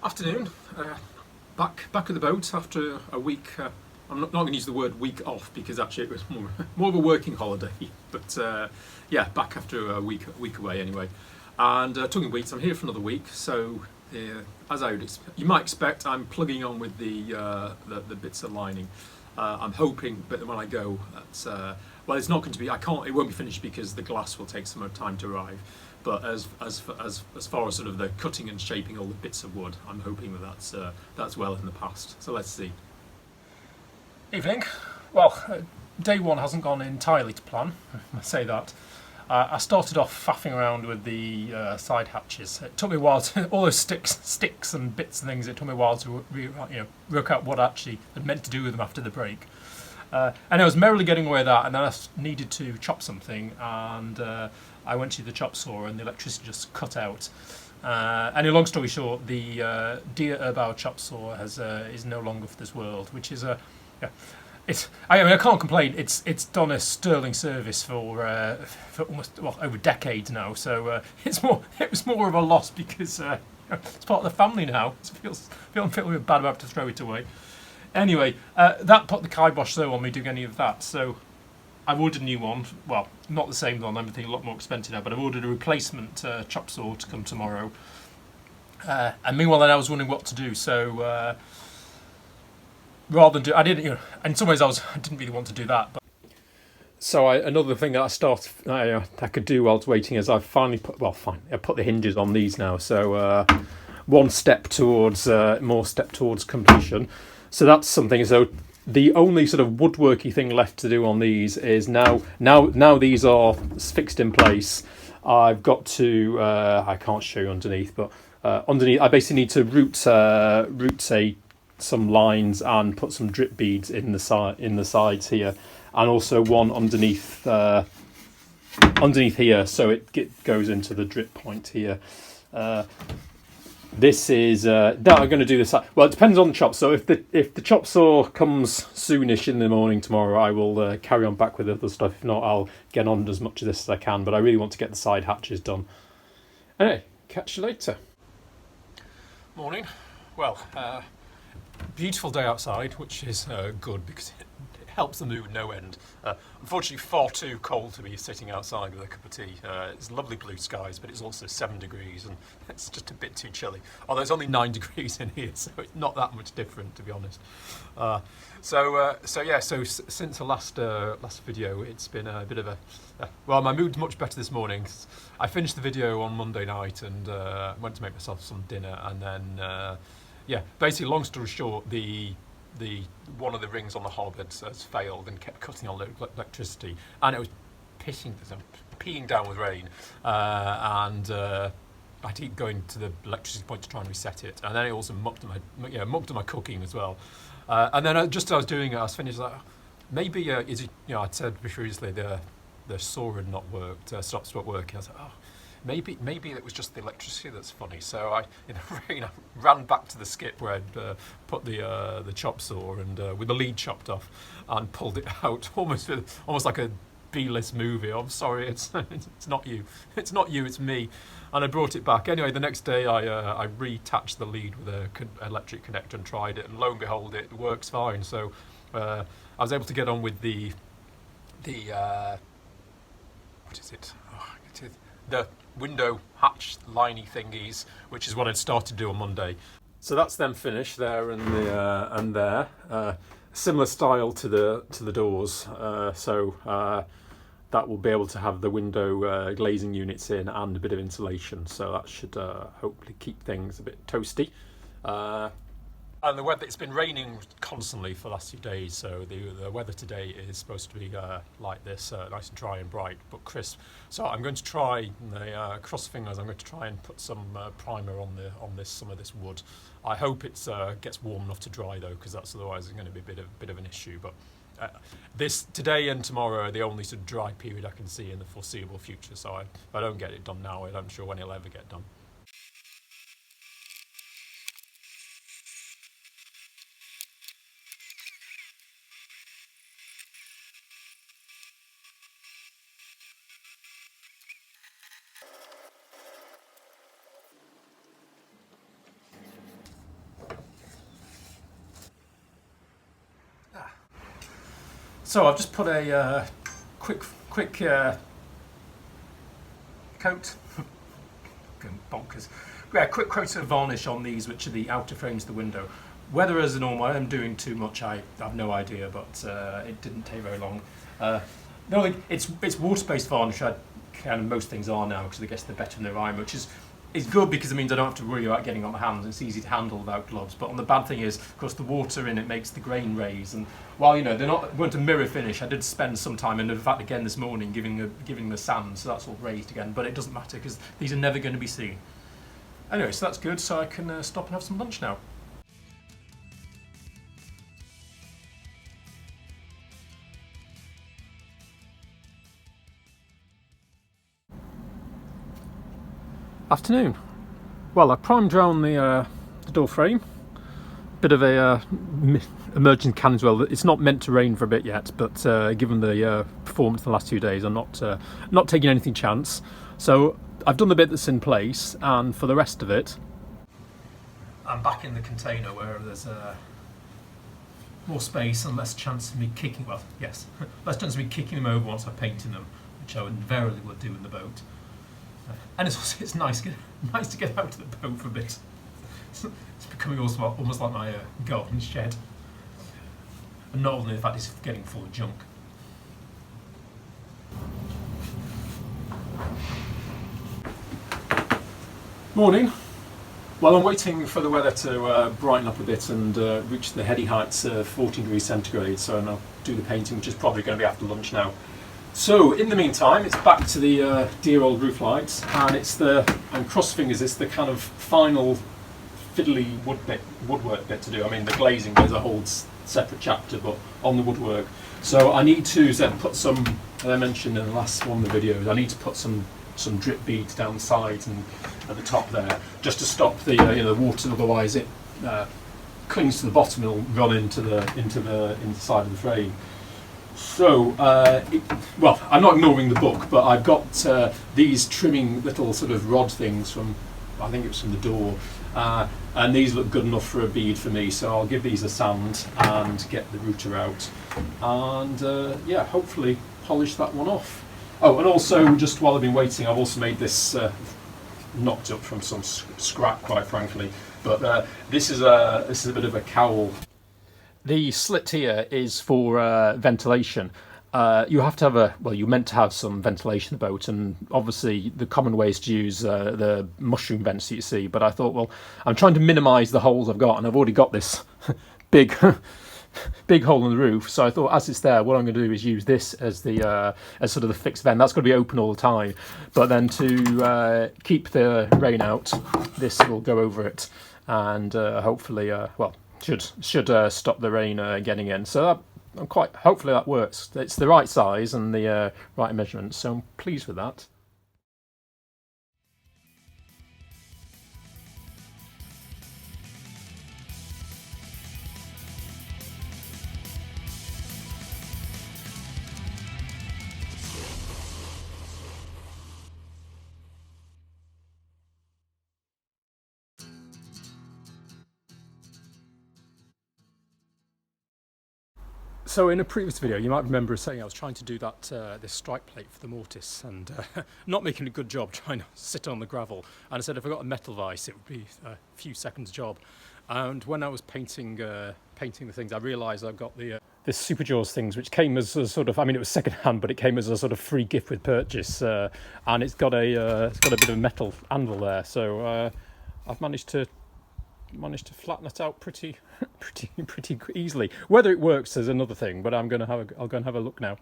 Afternoon, back at the boat after a week. I'm not going to use the word week off because actually it was more of a working holiday. But yeah, back after a week away anyway. And talking of weeks, I'm here for another week. So as you might expect, I'm plugging on with the bits of lining. I'm hoping, but when I go, that's well, it's not going to be. It won't be finished because the glass will take some more time to arrive. But as far as sort of the cutting and shaping all the bits of wood, I'm hoping that's well in the past. So let's see. Evening. Well, day one hasn't gone entirely to plan. I say that. I started off faffing around with the side hatches. It took me a while to all those sticks and bits and things. It took me a while to work out what I actually had meant to do with them after the break. And I was merrily getting away with that, and then I needed to chop something, and I went to the chop saw, and the electricity just cut out. And in long story short, the Deer Erbauer chop saw is no longer for this world, which is I can't complain. It's done a sterling service for almost over decades now. So it was more of a loss because it's part of the family now. So I feel a bit bad about to throw it away. Anyway, that put the kibosh though on me doing any of that. So I've ordered a new one. Well, not the same one. Everything a lot more expensive now. But I've ordered a replacement chop saw to come tomorrow. And meanwhile, then I was wondering what to do. So rather than in some ways I didn't really want to do that. But so another thing that I could do while waiting is I've finally I put the hinges on these now. So one step towards completion. So that's something. So the only sort of woodworky thing left to do on these is now these are fixed in place. I've got to I can't show you underneath, but underneath I basically need to route some lines and put some drip beads in the sides here, and also one underneath here, so it goes into the drip point here. This is I'm going to do this. Well, it depends on the chop. So if the chop saw comes soonish in the morning tomorrow, I will carry on back with the other stuff. If not, I'll get on as much of this as I can. But I really want to get the side hatches done. Anyway, catch you later. Morning. Well, beautiful day outside, which is good because it helps the mood no end. Unfortunately, far too cold to be sitting outside with a cup of tea. It's lovely blue skies, but it's also 7 degrees, and it's just a bit too chilly. Although it's only 9 degrees in here, so it's not that much different, to be honest. So since the last video, it's been a bit of a well, my mood's much better this morning. I finished the video on Monday night and went to make myself some dinner, and then basically, long story short, the one of the rings on the hob has failed and kept cutting on electricity, and it was peeing down with rain, and I keep going to the electricity point to try and reset it, and then it also mucked at my cooking as well, and then just as I was doing it, I was finished like, maybe I'd said previously the saw had not worked, stopped working. I was like, oh, maybe it was just the electricity that's funny. So I, ran back to the skip where I'd put the chop saw and with the lead chopped off, and pulled it out almost like a B-list movie. I'm sorry, it's not you. It's not you. It's me. And I brought it back. Anyway, the next day I reattached the lead with an electric connector and tried it, and lo and behold, it works fine. So I was able to get on with the what is it? Oh, it is the window hatch liney thingies, which is what I'd started to do on Monday. So that's them finished there and there. Similar style to the doors. That will be able to have the window glazing units in and a bit of insulation. So that should hopefully keep things a bit toasty. And the weather, it's been raining constantly for the last few days, so the weather today is supposed to be like this, nice and dry and bright, but crisp. So I'm going to try, cross fingers, I'm going to try and put some primer on some of this wood. I hope it gets warm enough to dry though, because that's otherwise going to be a bit of an issue. But this today and tomorrow are the only sort of dry period I can see in the foreseeable future. So if I don't get it done now, I'm not sure when it'll ever get done. So I've just put a quick coat, going bonkers. Yeah, quick coat of varnish on these, which are the outer frames of the window. Whether as normal, I'm doing too much, I have no idea, but it didn't take very long. No, it's water-based varnish. Kind of most things are now, because I guess they're better in their rhyme, which is good because it means I don't have to worry about getting on my hands. It's easy to handle without gloves. But the bad thing is, of course, the water in it makes the grain raise. And while they're not going to mirror finish, I did spend some time, and in fact again this morning, giving the sand, so that's all raised again. But it doesn't matter because these are never going to be seen. Anyway, so that's good. So I can stop and have some lunch now. Afternoon. Well, I primed around the door frame. Bit of a emergency can as well. It's not meant to rain for a bit yet, but given the performance in the last 2 days, I'm not taking anything chance. So I've done the bit that's in place, and for the rest of it, I'm back in the container where there's more space and less chance of me kicking. Well, yes, less chance of me kicking them over once I've painted them, which I invariably would do in the boat. And it's nice to get out of the boat for a bit. It's becoming almost like my garden shed. And not only the fact it's getting full of junk. Morning. Well, I'm waiting for the weather to brighten up a bit and reach the heady heights of 14 degrees centigrade, so I'll do the painting, which is probably going to be after lunch now. So, in the meantime, it's back to the dear old roof lights, and and cross fingers, it's the kind of final fiddly woodwork bit to do. I mean, the glazing is a whole separate chapter, but on the woodwork. So I need to put some, as I mentioned in the last one of the videos, I need to put some drip beads down the sides and at the top there, just to stop the the water. Otherwise, it clings to the bottom and it'll run into the inside of the frame. So, well, I'm not ignoring the book, but I've got these trimming little sort of rod things from, I think it was from the door, and these look good enough for a bead for me, so I'll give these a sand and get the router out, and yeah, hopefully polish that one off. Oh, and also, just while I've been waiting, I've also made this, knocked up from some scrap, quite frankly, but this is a bit of a cowl. The slit here is for ventilation. You have to have you're meant to have some ventilation in the boat, and obviously the common way is to use the mushroom vents that you see, but I thought, well, I'm trying to minimise the holes I've got, and I've already got this big hole in the roof, so I thought as it's there, what I'm going to do is use this as the as sort of the fixed vent. That's got to be open all the time, but then to keep the rain out, this will go over it, and hopefully, well, should stop the rain getting in. So hopefully that works. It's the right size and the right measurement, so I'm pleased with that. So in a previous video, you might remember saying I was trying to do that this strike plate for the mortise, and not making a good job trying to sit on the gravel. And I said if I got a metal vise, it would be a few seconds job. And when I was painting the things, I realised I've got the this Super Jaws things, which came as a sort of, I mean, it was second hand, but it came as a sort of free gift with purchase, and it's got a bit of a metal handle there. So I've managed to flatten it out pretty easily. Whether it works is another thing, but I'll go and have a look now.